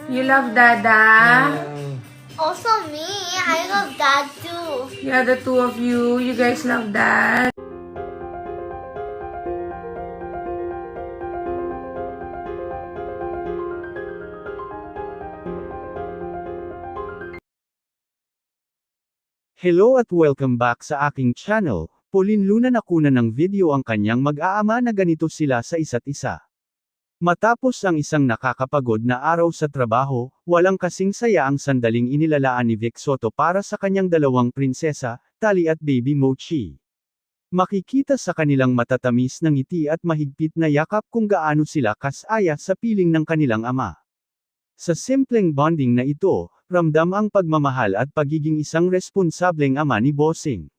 You love Dada? Also me, I love Dad too. Yeah, the two of you. You guys love Dad? Hello at welcome back sa aking channel. Pauline Luna nakuna ng video ang kanyang mag-aama na ganito sila sa isa't isa. Matapos ang isang nakakapagod na araw sa trabaho, walang kasing saya ang sandaling inilalaan ni Vic Soto para sa kanyang dalawang prinsesa, Tali at Baby Mochi. Makikita sa kanilang matatamis na ngiti at mahigpit na yakap kung gaano sila kasaya sa piling ng kanilang ama. Sa simpleng bonding na ito, ramdam ang pagmamahal at pagiging isang responsableng ama ni Bossing.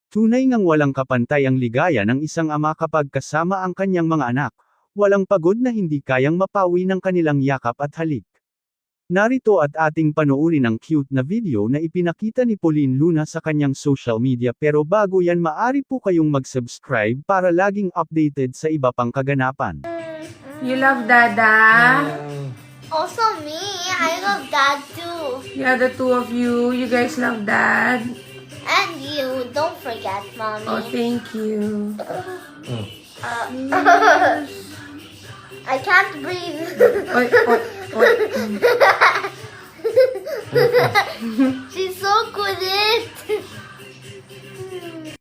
Tunay ngang walang kapantay ang ligaya ng isang ama kapag kasama ang kanyang mga anak. Walang pagod na hindi kayang mapawi ng kanilang yakap at halik. Narito at ating panoorin ang cute na video na ipinakita ni Pauline Luna sa kanyang social media, pero bago yan maaari po kayong mag-subscribe para laging updated sa iba pang kaganapan. You love Dada? Also me, I love Dad too. Yeah, the two of you. You guys love Dad? And you, don't forget, Mommy. Oh, thank you. I can't breathe. Oy, oy, oy. She's so good at it.